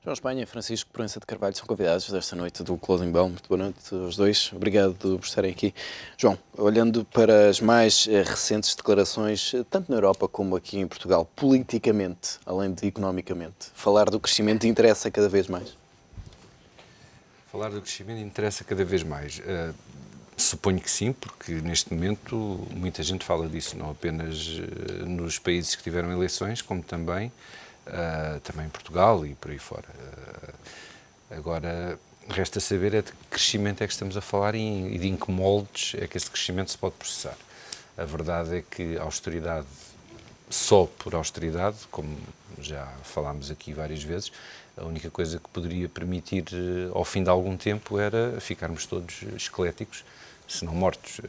João Espanha e Francisco Proença de Carvalho são convidados desta noite do Closing Bell. Muito boa noite aos dois. Obrigado por estarem aqui. João, olhando para as mais recentes declarações, tanto na Europa como aqui em Portugal, politicamente, além de economicamente, falar do crescimento interessa cada vez mais? Falar do crescimento interessa cada vez mais. Suponho que sim, porque neste momento muita gente fala disso, não apenas nos países que tiveram eleições, como também em Portugal e por aí fora. Agora, resta saber de que crescimento é que estamos a falar e em que moldes é que esse crescimento se pode processar. A verdade é que a austeridade, só por austeridade, como já falámos aqui várias vezes, a única coisa que poderia permitir, ao fim de algum tempo, era ficarmos todos esqueléticos, se não mortos.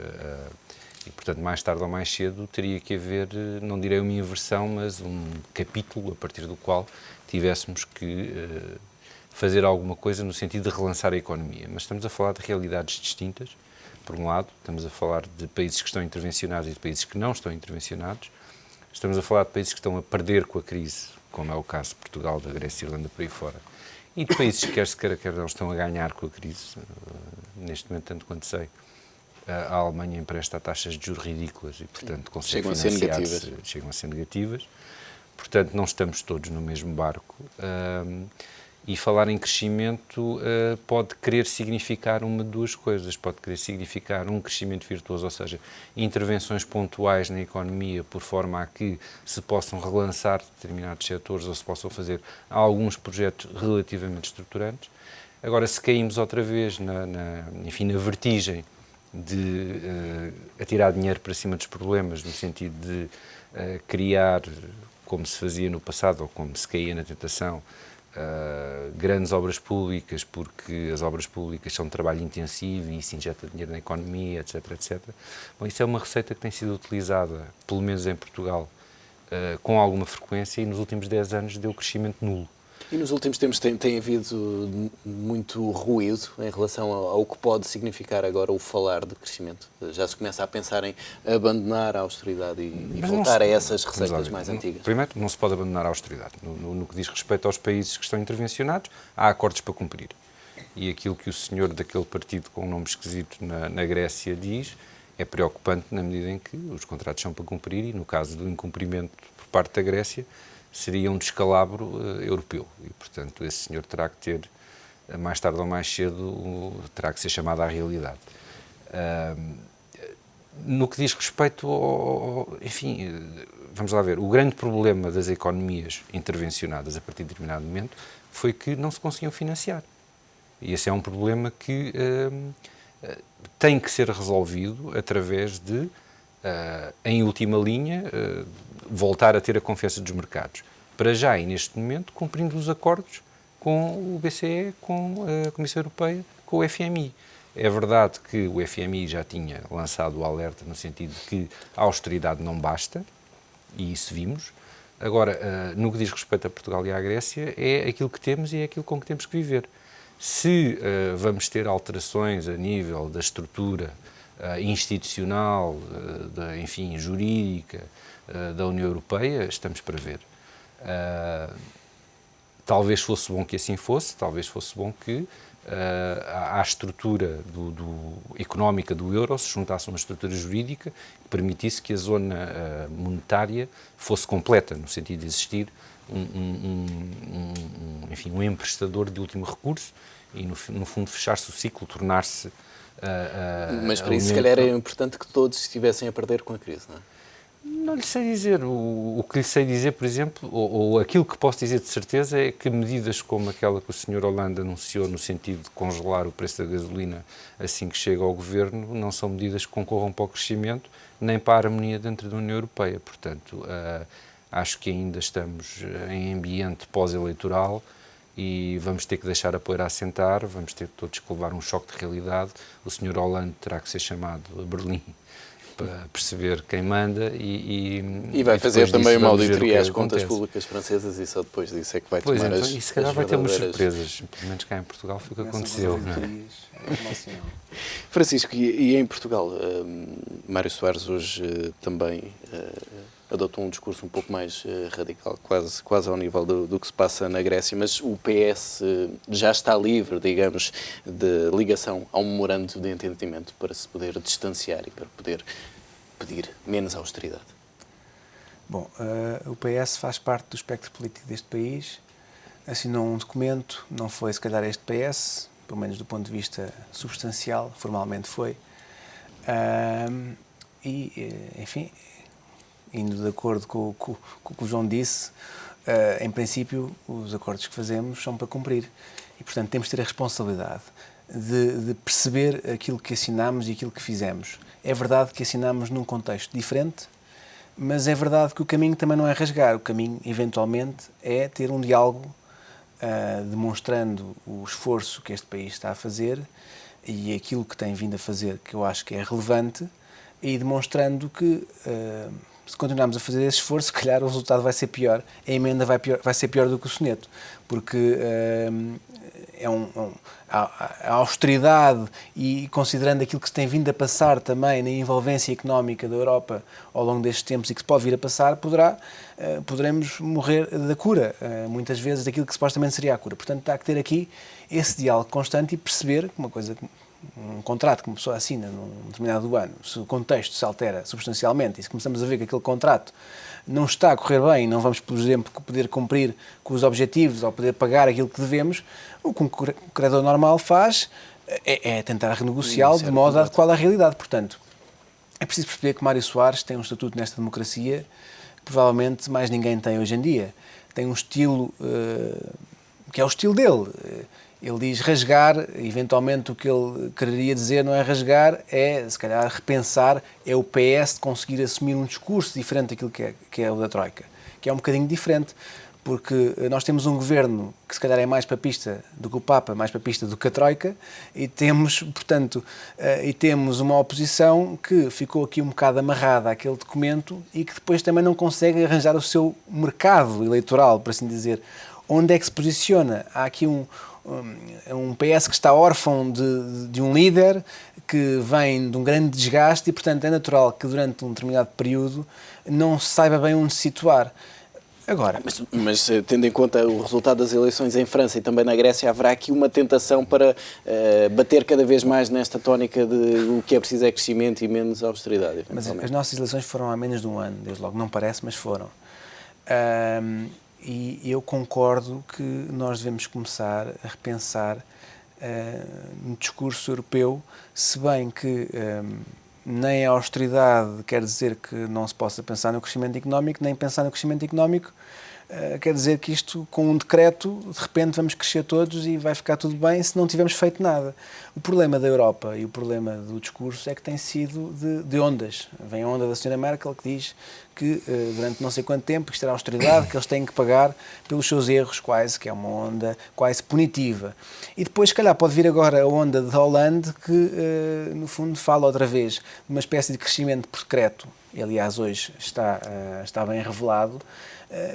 E, portanto, mais tarde ou mais cedo, teria que haver, não direi uma inversão, mas um capítulo a partir do qual tivéssemos que fazer alguma coisa no sentido de relançar a economia. Mas estamos a falar de realidades distintas. Por um lado, estamos a falar de países que estão intervencionados e de países que não estão intervencionados. Estamos a falar de países que estão a perder com a crise, como é o caso de Portugal, da Grécia, Irlanda, por aí fora. E de países que, quer se queira, quer não, estão a ganhar com a crise. Neste momento, tanto quanto sei, a Alemanha empresta a taxas de juros ridículas e, portanto, consegue financiar-se. Chegam a ser negativas. Portanto, não estamos todos no mesmo barco. E falar em crescimento pode querer significar uma de duas coisas. Pode querer significar um crescimento virtuoso, ou seja, intervenções pontuais na economia por forma a que se possam relançar determinados setores ou se possam fazer alguns projetos relativamente estruturantes. Agora, se caímos outra vez na vertigem de atirar dinheiro para cima dos problemas, no sentido de criar, como se fazia no passado, ou como se caía na tentação, grandes obras públicas, porque as obras públicas são de trabalho intensivo e isso injeta dinheiro na economia, etc, etc. Bom, isso é uma receita que tem sido utilizada, pelo menos em Portugal, com alguma frequência e nos últimos 10 anos deu crescimento nulo. E nos últimos tempos tem havido muito ruído em relação ao que pode significar agora o falar de crescimento. Já se começa a pensar em abandonar a austeridade e voltar a essas receitas mais antigas. Primeiro, não se pode abandonar a austeridade. No que diz respeito aos países que estão intervencionados, há acordos para cumprir. E aquilo que o senhor daquele partido com um nome esquisito na Grécia diz é preocupante na medida em que os contratos são para cumprir e, no caso do incumprimento por parte da Grécia, seria um descalabro europeu e, portanto, esse senhor terá que ter, mais tarde ou mais cedo, terá que ser chamado à realidade. No que diz respeito enfim, vamos lá ver, o grande problema das economias intervencionadas a partir de determinado momento foi que não se conseguiam financiar. E esse é um problema que tem que ser resolvido através de, em última linha, voltar a ter a confiança dos mercados. Para já e neste momento, cumprindo os acordos com o BCE, com a Comissão Europeia, com o FMI. É verdade que o FMI já tinha lançado o alerta no sentido de que a austeridade não basta, e isso vimos. Agora, no que diz respeito a Portugal e à Grécia, é aquilo que temos e é aquilo com que temos que viver. Se vamos ter alterações a nível da estrutura institucional, enfim, jurídica, da União Europeia, estamos para ver. Talvez fosse bom que assim fosse, talvez fosse bom que à estrutura económica do euro se juntasse uma estrutura jurídica que permitisse que a zona monetária fosse completa, no sentido de existir enfim, um emprestador de último recurso e, no fundo, fechar-se o ciclo, tornar-se Mas para isso, se calhar, é importante que todos estivessem a perder com a crise, não é? Não lhe sei dizer. O que lhe sei dizer, por exemplo, ou aquilo que posso dizer de certeza é que medidas como aquela que o Sr. Hollande anunciou no sentido de congelar o preço da gasolina assim que chega ao governo, não são medidas que concorram para o crescimento nem para a harmonia dentro da União Europeia. Portanto, acho que ainda estamos em ambiente pós-eleitoral e vamos ter que deixar a poeira assentar, vamos ter todos que levar um choque de realidade. O Sr. Hollande terá que ser chamado a Berlim para perceber quem manda e vai fazer também uma auditoria às contas públicas francesas e só depois disso é que vai tomar as... E se calhar vai ter umas surpresas, pelo menos cá em Portugal foi o que aconteceu. Francisco, e em Portugal, Mário Soares hoje também adotou um discurso um pouco mais radical, quase ao nível do que se passa na Grécia, mas o PS já está livre, digamos, de ligação a um memorando de entendimento para se poder distanciar e para poder pedir menos austeridade. Bom, o PS faz parte do espectro político deste país, assinou um documento, não foi se calhar este PS, pelo menos do ponto de vista substancial, formalmente foi, enfim, indo de acordo com o que o João disse, em princípio os acordos que fazemos são para cumprir e, portanto, temos de ter a responsabilidade de perceber aquilo que assinamos e aquilo que fizemos. É verdade que assinamos num contexto diferente, mas é verdade que o caminho também não é rasgar. O caminho, eventualmente, é ter um diálogo demonstrando o esforço que este país está a fazer e aquilo que tem vindo a fazer, que eu acho que é relevante, e demonstrando que, se continuarmos a fazer esse esforço, se calhar o resultado vai ser pior. A emenda vai ser pior do que o soneto, porque a austeridade e considerando aquilo que se tem vindo a passar também na envolvência económica da Europa ao longo destes tempos e que se pode vir a passar, poderemos morrer da cura, muitas vezes daquilo que supostamente seria a cura. Portanto, há que ter aqui esse diálogo constante e perceber que um contrato que uma pessoa assina num determinado ano, se o contexto se altera substancialmente e se começamos a ver que aquele contrato não está a correr bem, não vamos, por exemplo, poder cumprir com os objetivos ou poder pagar aquilo que devemos, o que um credor normal faz é tentar renegociá-lo de modo a adequá-lo à realidade. Portanto, é preciso perceber que Mário Soares tem um estatuto nesta democracia que provavelmente mais ninguém tem hoje em dia. Tem um estilo que é o estilo dele. Ele diz rasgar, eventualmente o que ele quereria dizer não é rasgar, é, se calhar, repensar, é o PS conseguir assumir um discurso diferente daquilo que é o da Troika, que é um bocadinho diferente, porque nós temos um governo que se calhar é mais papista do que o Papa, mais papista do que a Troika, e temos, portanto, temos uma oposição que ficou aqui um bocado amarrada àquele documento e que depois também não consegue arranjar o seu mercado eleitoral, por assim dizer. Onde é que se posiciona? Há aqui um PS que está órfão de um líder que vem de um grande desgaste e, portanto, é natural que durante um determinado período não se saiba bem onde se situar. Agora, mas tendo em conta o resultado das eleições em França e também na Grécia, haverá aqui uma tentação para bater cada vez mais nesta tónica de o que é preciso é crescimento e menos austeridade. Mas as nossas eleições foram há menos de um ano, desde logo, não parece, mas foram. E eu concordo que nós devemos começar a repensar no discurso europeu, se bem que nem a austeridade quer dizer que não se possa pensar no crescimento económico, nem pensar no crescimento económico quer dizer que isto, com um decreto, de repente vamos crescer todos e vai ficar tudo bem se não tivermos feito nada. O problema da Europa e o problema do discurso é que tem sido de ondas. Vem a onda da Sra. Merkel que diz que durante não sei quanto tempo isto era austeridade, que eles têm que pagar pelos seus erros, quase, que é uma onda quase punitiva. E depois, se calhar, pode vir agora a onda de Hollande que, no fundo, fala outra vez de uma espécie de crescimento por decreto, e aliás hoje está bem revelado,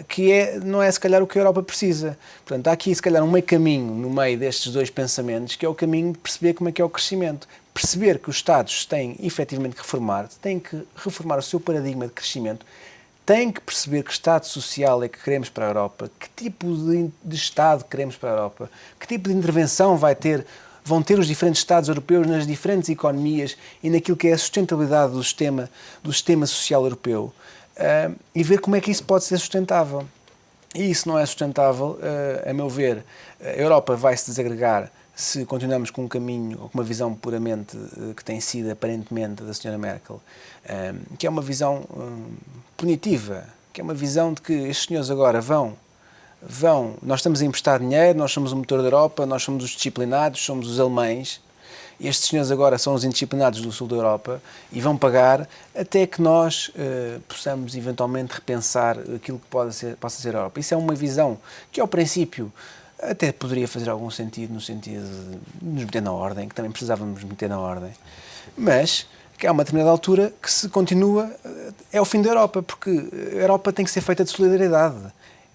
que não é se calhar o que a Europa precisa. Portanto, há aqui se calhar um meio caminho no meio destes dois pensamentos, que é o caminho de perceber como é que é o crescimento. Perceber que os Estados têm efetivamente que reformar, têm que reformar o seu paradigma de crescimento, têm que perceber que Estado social é que queremos para a Europa, que tipo de Estado queremos para a Europa, que tipo de intervenção vão ter os diferentes Estados europeus nas diferentes economias e naquilo que é a sustentabilidade do sistema social europeu. E ver como é que isso pode ser sustentável. E isso não é sustentável, a meu ver. A Europa vai se desagregar se continuamos com um caminho, ou com uma visão puramente que tem sido aparentemente da Sra. Merkel, que é uma visão punitiva, que é uma visão de que estes senhores agora vão, nós estamos a emprestar dinheiro, nós somos o motor da Europa, nós somos os disciplinados, somos os alemães. Estes senhores agora são os indisciplinados do sul da Europa e vão pagar até que nós possamos eventualmente repensar aquilo que possa ser a Europa. Isso é uma visão que, ao princípio, até poderia fazer algum sentido, no sentido de nos meter na ordem, que também precisávamos meter na ordem. Mas que há uma determinada altura que se continua, é o fim da Europa, porque a Europa tem que ser feita de solidariedade.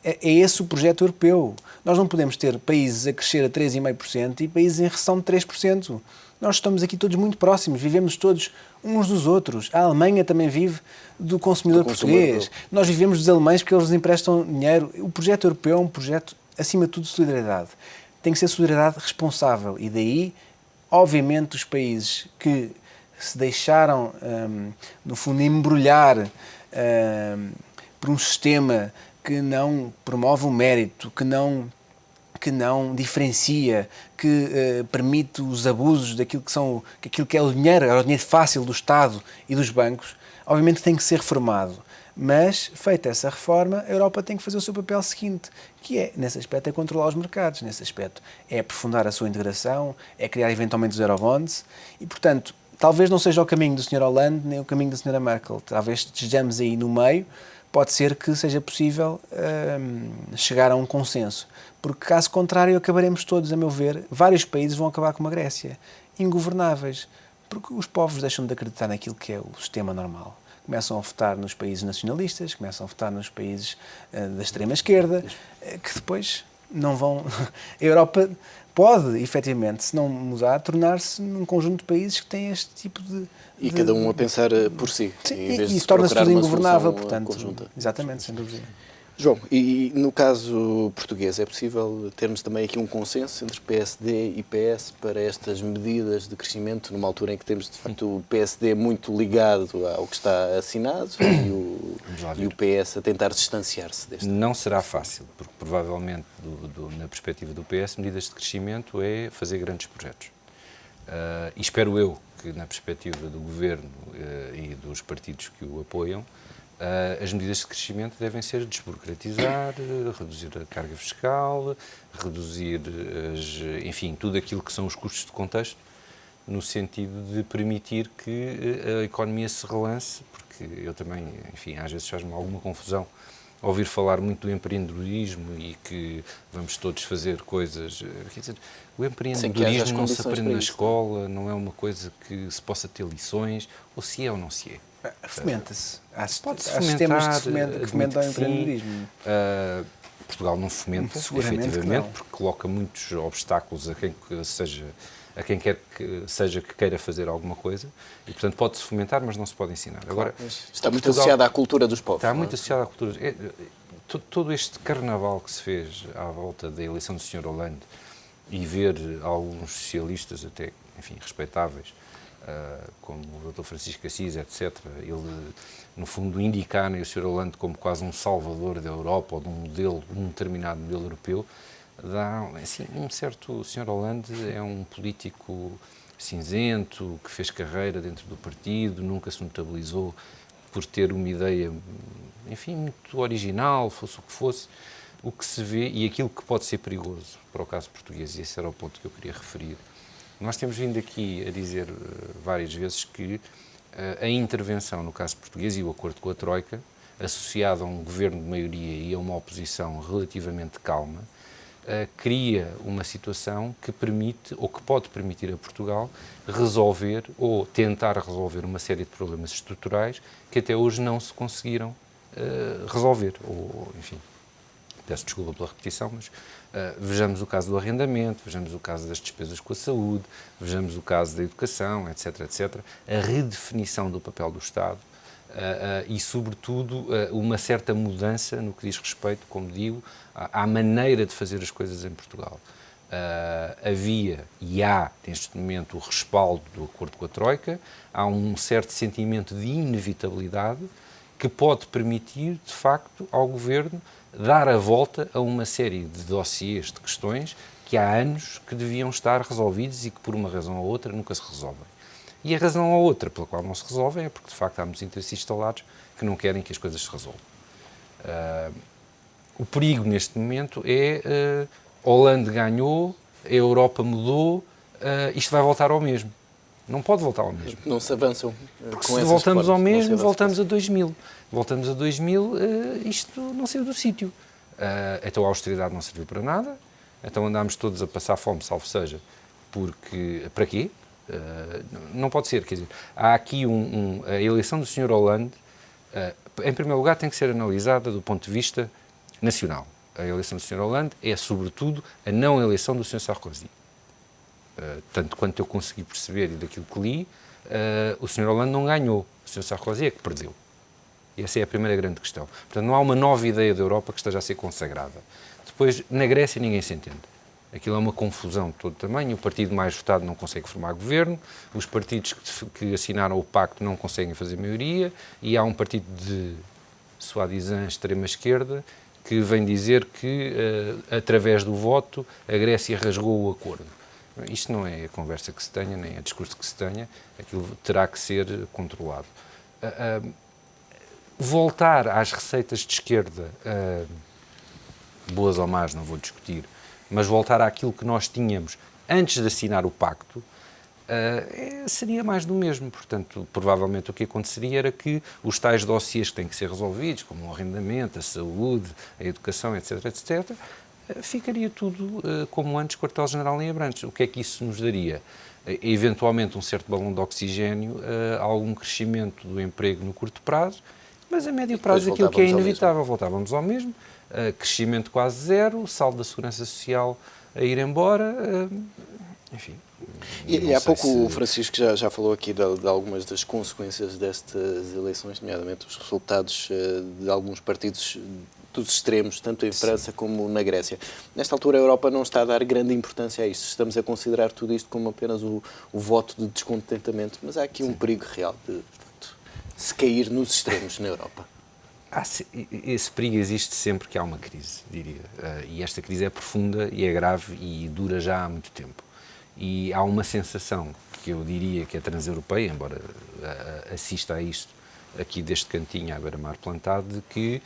É esse o projeto europeu. Nós não podemos ter países a crescer a 3,5% e países em recessão de 3%. Nós estamos aqui todos muito próximos, vivemos todos uns dos outros. A Alemanha também vive do consumidor português. Nós vivemos dos alemães porque eles nos emprestam dinheiro. O projeto europeu é um projeto, acima de tudo, de solidariedade. Tem que ser solidariedade responsável. E daí, obviamente, os países que se deixaram, no fundo, embrulhar por um sistema que não promove o mérito, que não diferencia, que permite os abusos daquilo que é o dinheiro fácil do Estado e dos bancos, obviamente tem que ser reformado. Mas, feita essa reforma, a Europa tem que fazer o seu papel seguinte, que é, nesse aspecto, é controlar os mercados, nesse aspecto é aprofundar a sua integração, é criar eventualmente os eurobonds e, portanto, talvez não seja o caminho do Sr. Hollande nem o caminho da Sra. Merkel. Talvez estejamos aí no meio, pode ser que seja possível chegar a um consenso. Porque, caso contrário, acabaremos todos, a meu ver, vários países vão acabar como a Grécia, ingovernáveis, porque os povos deixam de acreditar naquilo que é o sistema normal. Começam a votar nos países nacionalistas, começam a votar nos países da extrema-esquerda, que depois não vão... A Europa pode, efetivamente, se não mudar, tornar-se num conjunto de países que têm este tipo de... E cada um a pensar por si. Sim, em vez e de isso torna-se tudo procurar uma ingovernável, solução portanto. conjunta. Exatamente, sem dúvida. João, e no caso português, é possível termos também aqui um consenso entre PSD e PS para estas medidas de crescimento, numa altura em que temos, de facto, o PSD muito ligado ao que está assinado e o PS a tentar distanciar-se deste? Não será fácil, porque provavelmente, na perspectiva do PS, medidas de crescimento é fazer grandes projetos. E espero eu que, na perspectiva do Governo e dos partidos que o apoiam, as medidas de crescimento devem ser desburocratizar, reduzir a carga fiscal, reduzir, enfim, tudo aquilo que são os custos de contexto, no sentido de permitir que a economia se relance, porque eu também, enfim, às vezes faz-me alguma confusão ouvir falar muito do empreendedorismo e que vamos todos fazer coisas... Quer dizer, o empreendedorismo não se aprende na escola, não é uma coisa que se possa ter lições, ou se é ou não se é. Fomenta-se. Pode-se Há sistemas que fomentam o empreendedorismo. Portugal não fomenta, efetivamente, porque coloca muitos obstáculos a quem quer que seja que queira fazer alguma coisa e, portanto, pode-se fomentar, mas não se pode ensinar. Agora, está muito associado à cultura dos povos. Está muito associado à cultura. Todo este carnaval que se fez à volta da eleição do Sr. Hollande e ver alguns socialistas até, enfim, respeitáveis, como o Dr. Francisco Assis, etc., ele, no fundo, indicarem o Sr. Hollande como quase um salvador da Europa ou de um determinado modelo europeu, dá, assim, um certo... O Sr. Hollande é um político cinzento, que fez carreira dentro do partido, nunca se notabilizou por ter uma ideia, enfim, muito original, fosse o que fosse. O que se vê, e aquilo que pode ser perigoso para o caso português, e esse era o ponto que eu queria referir, nós temos vindo aqui a dizer várias vezes que a intervenção no caso português e o acordo com a Troika, associado a um governo de maioria e a uma oposição relativamente calma, cria uma situação que permite, ou que pode permitir a Portugal, resolver ou tentar resolver uma série de problemas estruturais que até hoje não se conseguiram resolver, ou, enfim, peço desculpa pela repetição, mas vejamos o caso do arrendamento, vejamos o caso das despesas com a saúde, vejamos o caso da educação, etc., etc., a redefinição do papel do Estado e, sobretudo, uma certa mudança no que diz respeito, como digo, à maneira de fazer as coisas em Portugal. Havia e há, neste momento, o respaldo do acordo com a Troika, há um certo sentimento de inevitabilidade que pode permitir, de facto, ao Governo dar a volta a uma série de dossiês, de questões, que há anos que deviam estar resolvidos e que, por uma razão ou outra, nunca se resolvem. E a razão ou outra pela qual não se resolvem é porque, de facto, há muitos interesses instalados que não querem que as coisas se resolvam. O perigo, neste momento, é Hollande ganhou, a Europa mudou, isto vai voltar ao mesmo. Não pode voltar ao mesmo. Não se avançam. Porque se voltamos ao mesmo, voltamos a 2000. Voltamos a 2000, isto não saiu do sítio. Então a austeridade não serviu para nada, então andámos todos a passar fome, salvo seja, porque... Para quê? Não pode ser, quer dizer, há aqui a eleição do Sr. Hollande, em primeiro lugar, tem que ser analisada do ponto de vista nacional. A eleição do Sr. Hollande é, sobretudo, a não eleição do Sr. Sarkozy. Tanto quanto eu consegui perceber e daquilo que li, o Sr. Hollande não ganhou, o Sr. Sarkozy é que perdeu. E essa é a primeira grande questão. Portanto, não há uma nova ideia da Europa que esteja a ser consagrada. Depois, na Grécia, ninguém se entende. Aquilo é uma confusão de todo tamanho, o partido mais votado não consegue formar governo, os partidos que assinaram o pacto não conseguem fazer maioria, e há um partido de soi-disant extrema-esquerda que vem dizer que, através do voto, a Grécia rasgou o acordo. Isto não é a conversa que se tenha, nem é discurso que se tenha, aquilo terá que ser controlado. Voltar às receitas de esquerda, boas ou más, não vou discutir, mas voltar àquilo que nós tínhamos antes de assinar o pacto, seria mais do mesmo. Portanto, provavelmente o que aconteceria era que os tais dossiês que têm que ser resolvidos, como o arrendamento, a saúde, a educação, etc., etc., ficaria tudo como antes, quartel-general em Abrantes. O que é que isso nos daria? Eventualmente um certo balão de oxigénio, algum crescimento do emprego no curto prazo, mas a médio prazo aquilo que é inevitável, voltávamos ao mesmo, crescimento quase zero, saldo da segurança social a ir embora, enfim. E há pouco o Francisco já falou aqui de algumas das consequências destas eleições, nomeadamente os resultados de alguns partidos dos extremos, tanto em França como na Grécia. Nesta altura a Europa não está a dar grande importância a isto. Estamos a considerar tudo isto como apenas o voto de descontentamento, mas há aqui um perigo real de se cair nos extremos na Europa. Esse perigo existe sempre que há uma crise, diria. E esta crise é profunda e é grave e dura já há muito tempo. E há uma sensação que eu diria que é transeuropeia, embora assista a isto aqui deste cantinho à beira-mar plantado, de que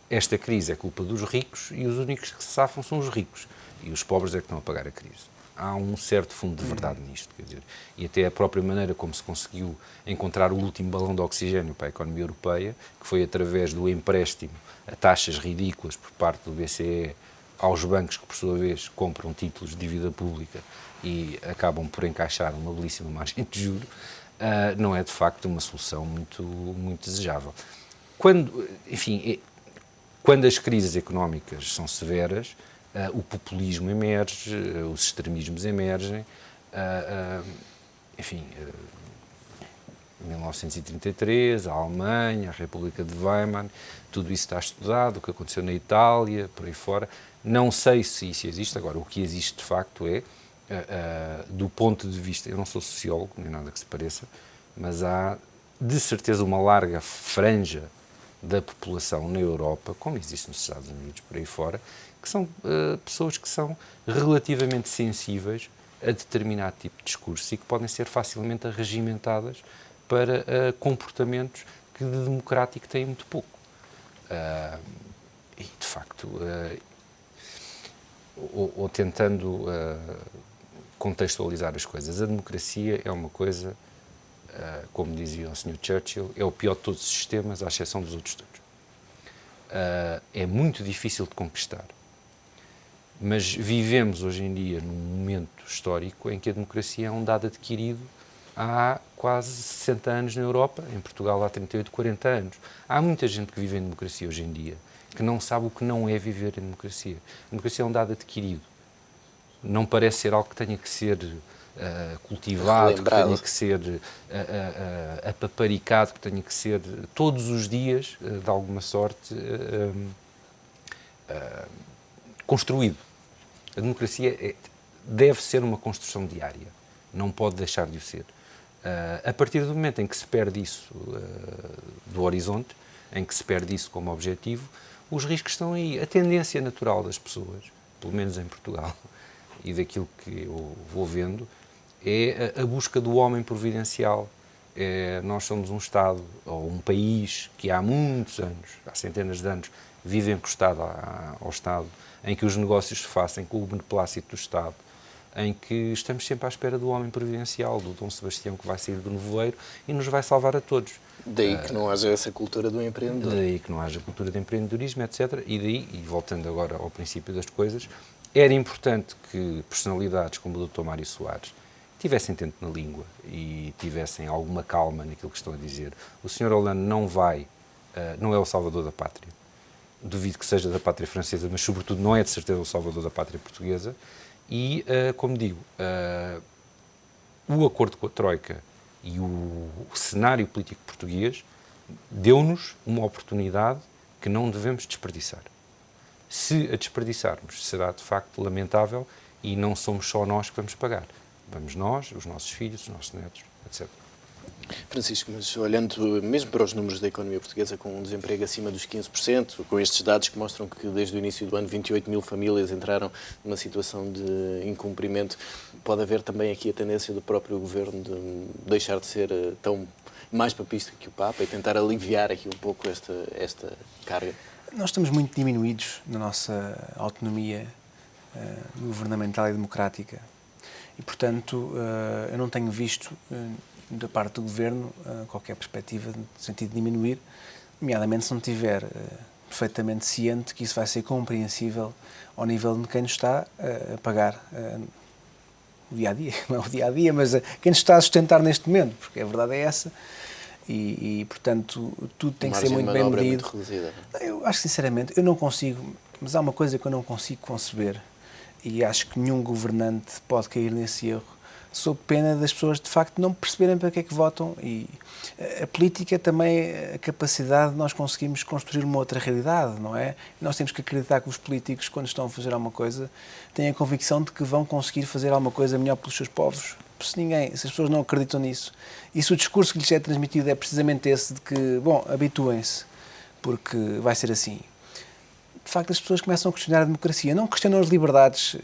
esta crise é culpa dos ricos e os únicos que se safam são os ricos. E os pobres é que estão a pagar a crise. Há um certo fundo de verdade nisto, quer dizer, e até a própria maneira como se conseguiu encontrar o último balão de oxigênio para a economia europeia, que foi através do empréstimo a taxas ridículas por parte do BCE aos bancos que, por sua vez, compram títulos de dívida pública e acabam por encaixar uma belíssima margem de juro, não é de facto uma solução muito desejável. Quando as crises económicas são severas, o populismo emerge, os extremismos emergem, em 1933, a Alemanha, a República de Weimar, tudo isso está estudado, o que aconteceu na Itália, por aí fora. Não sei se isso existe. Agora, o que existe de facto é, do ponto de vista, eu não sou sociólogo, nem nada que se pareça, mas há de certeza uma larga franja da população na Europa, como existe nos Estados Unidos, por aí fora, que são pessoas que são relativamente sensíveis a determinado tipo de discurso e que podem ser facilmente arregimentadas para comportamentos que de democrático têm muito pouco. E, de facto, ou tentando contextualizar as coisas, a democracia é uma coisa, como dizia o Sr. Churchill, é o pior de todos os sistemas, à exceção dos outros todos. É muito difícil de conquistar. Mas vivemos hoje em dia num momento histórico em que a democracia é um dado adquirido há quase 60 anos na Europa, em Portugal há 38, 40 anos. Há muita gente que vive em democracia hoje em dia que não sabe o que não é viver em democracia. A democracia é um dado adquirido. Não parece ser algo que tenha que ser cultivado, que tenha que ser apaparicado, que tenha que ser todos os dias, de alguma sorte, construído. A democracia deve ser uma construção diária, não pode deixar de o ser. A partir do momento em que se perde isso do horizonte, em que se perde isso como objetivo, os riscos estão aí. A tendência natural das pessoas, pelo menos em Portugal, e daquilo que eu vou vendo, é a busca do homem providencial. Nós somos um Estado, ou um país, que há muitos anos, há centenas de anos, vive encostado ao Estado, em que os negócios se fazem com o beneplácito do Estado, em que estamos sempre à espera do homem providencial, do Dom Sebastião que vai sair do nevoeiro e nos vai salvar a todos. Daí que não haja essa cultura do empreendedor. Daí que não haja cultura de empreendedorismo, etc. E daí, e voltando agora ao princípio das coisas, era importante que personalidades como o Dr. Mário Soares tivessem tempo na língua e tivessem alguma calma naquilo que estão a dizer. O Sr. Hollande não é o salvador da pátria. duvido que seja da pátria francesa, mas sobretudo não é de certeza o salvador da pátria portuguesa. E, como digo, o acordo com a Troika e o cenário político português deu-nos uma oportunidade que não devemos desperdiçar. Se a desperdiçarmos, será de facto lamentável e não somos só nós que vamos pagar. Vamos nós, os nossos filhos, os nossos netos, etc. Francisco, mas olhando mesmo para os números da economia portuguesa, com um desemprego acima dos 15%, com estes dados que mostram que desde o início do ano 28 mil famílias entraram numa situação de incumprimento, pode haver também aqui a tendência do próprio Governo de deixar de ser tão mais papista que o Papa e tentar aliviar aqui um pouco esta carga? Nós estamos muito diminuídos na nossa autonomia governamental e democrática e, portanto, eu não tenho visto da parte do Governo qualquer perspectiva no sentido de diminuir, nomeadamente se não estiver perfeitamente ciente que isso vai ser compreensível ao nível de quem nos está a pagar o dia-a-dia, não é o dia-a-dia, mas quem nos está a sustentar neste momento, porque a verdade é essa. E, portanto, tudo tem que ser muito bem medido. Eu acho, sinceramente, eu não consigo, mas há uma coisa que eu não consigo conceber e acho que nenhum governante pode cair nesse erro, sob pena das pessoas, de facto, não perceberem para que é que votam. E a política também é a capacidade de nós conseguirmos construir uma outra realidade, não é? E nós temos que acreditar que os políticos, quando estão a fazer alguma coisa, têm a convicção de que vão conseguir fazer alguma coisa melhor pelos seus povos. Se as pessoas não acreditam nisso, e se o discurso que lhes é transmitido é precisamente esse de que, bom, habituem-se, porque vai ser assim, de facto as pessoas começam a questionar a democracia, não questionam as liberdades.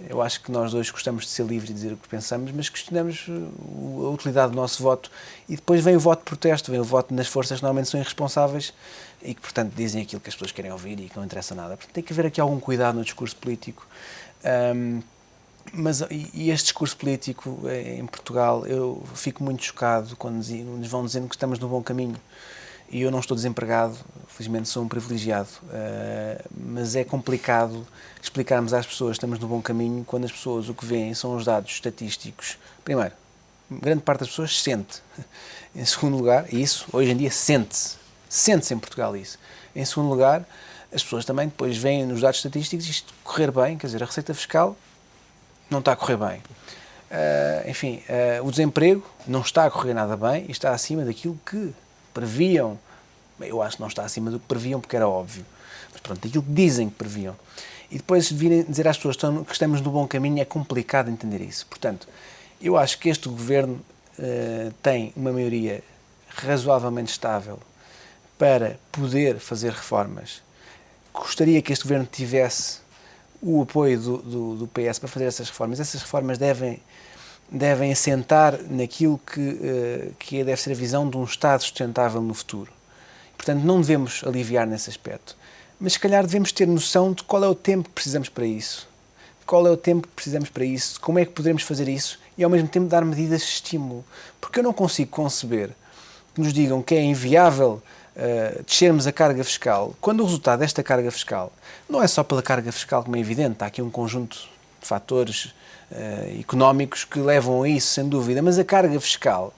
Eu acho que nós dois gostamos de ser livres e dizer o que pensamos, mas questionamos a utilidade do nosso voto, e depois vem o voto de protesto, vem o voto nas forças que normalmente são irresponsáveis e que, portanto, dizem aquilo que as pessoas querem ouvir e que não interessa nada. Portanto, tem que haver aqui algum cuidado no discurso político. Mas este discurso político em Portugal, eu fico muito chocado quando nos vão dizendo que estamos no bom caminho. E eu não estou desempregado, felizmente sou um privilegiado, mas é complicado explicarmos às pessoas que estamos no bom caminho quando as pessoas o que veem são os dados estatísticos. Primeiro, grande parte das pessoas sente. Em segundo lugar, e isso hoje em dia sente-se em Portugal isso. Em segundo lugar, as pessoas também depois veem nos dados estatísticos isto correr bem, quer dizer, a receita fiscal não está a correr bem. O desemprego não está a correr nada bem e está acima daquilo que previam. Eu acho que não está acima do que previam porque era óbvio. Mas pronto, daquilo que dizem que previam. E depois virem dizer às pessoas que estamos no bom caminho, é complicado entender isso. Portanto, eu acho que este governo tem uma maioria razoavelmente estável para poder fazer reformas. Gostaria que este governo tivesse o apoio do PS para fazer essas reformas. Essas reformas devem assentar naquilo que deve ser a visão de um Estado sustentável no futuro. Portanto, não devemos aliviar nesse aspecto. Mas, se calhar, devemos ter noção de qual é o tempo que precisamos para isso. Como é que poderemos fazer isso e, ao mesmo tempo, dar medidas de estímulo. Porque eu não consigo conceber que nos digam que é inviável descermos a carga fiscal, quando o resultado desta carga fiscal não é só pela carga fiscal, como é evidente, há aqui um conjunto de fatores económicos que levam a isso, sem dúvida, mas a carga fiscal,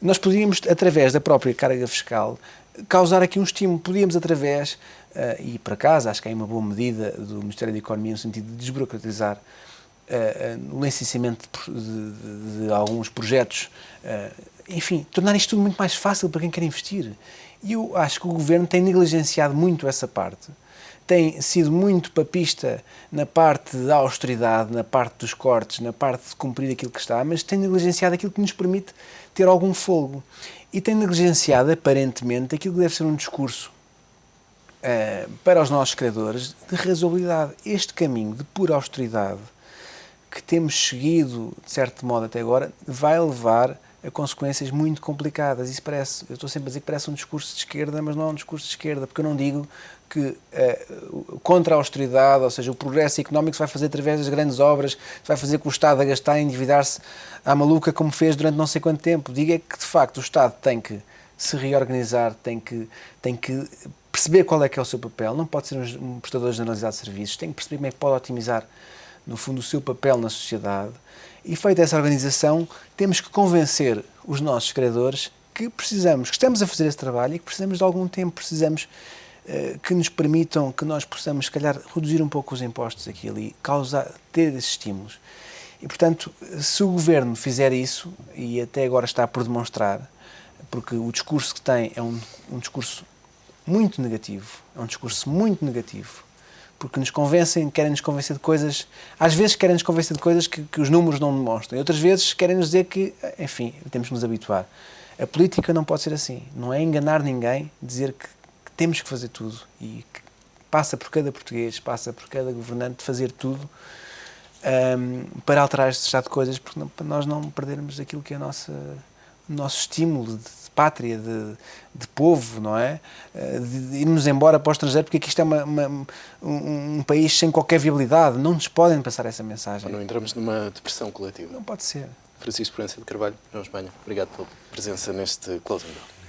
nós podíamos, através da própria carga fiscal, causar aqui um estímulo, podíamos através, e por acaso, acho que é uma boa medida do Ministério da Economia no sentido de desburocratizar o licenciamento de alguns projetos, enfim, tornar isto tudo muito mais fácil para quem quer investir. E eu acho que o Governo tem negligenciado muito essa parte, tem sido muito papista na parte da austeridade, na parte dos cortes, na parte de cumprir aquilo que está, mas tem negligenciado aquilo que nos permite ter algum fôlego. E tem negligenciado, aparentemente, aquilo que deve ser um discurso para os nossos credores de razoabilidade. Este caminho de pura austeridade que temos seguido, de certo modo até agora, vai levar a consequências muito complicadas. Isso parece, eu estou sempre a dizer que parece um discurso de esquerda, mas não é um discurso de esquerda, porque eu não digo que contra a austeridade, ou seja, o progresso económico se vai fazer através das grandes obras, se vai fazer com o Estado a gastar e endividar-se à maluca como fez durante não sei quanto tempo. Digo é que, de facto, o Estado tem que se reorganizar, tem que perceber qual é que é o seu papel, não pode ser um prestador generalizado de serviços, tem que perceber como é que pode otimizar, no fundo, o seu papel na sociedade. E feita essa organização, temos que convencer os nossos credores que precisamos, que estamos a fazer esse trabalho e que precisamos de algum tempo, precisamos que nos permitam que nós possamos, se calhar, reduzir um pouco os impostos aqui e ali, ter esses estímulos. E, portanto, se o Governo fizer isso, e até agora está por demonstrar, porque o discurso que tem é um discurso muito negativo, porque querem nos convencer de coisas, às vezes querem nos convencer de coisas que os números não demonstram, e outras vezes querem nos dizer que, enfim, temos que nos habituar. A política não pode ser assim, não é enganar ninguém, dizer que temos que fazer tudo, e que passa por cada português, passa por cada governante fazer tudo para alterar este estado de coisas, para nós não perdermos aquilo que é o nosso estímulo de pátria, de povo, não é? De irmos embora para o estrangeiro, porque aqui isto é um país sem qualquer viabilidade. Não nos podem passar essa mensagem. Não entramos numa depressão coletiva. Não pode ser. Francisco Proença de Carvalho, João Espanha, obrigado pela presença neste Closing Bell.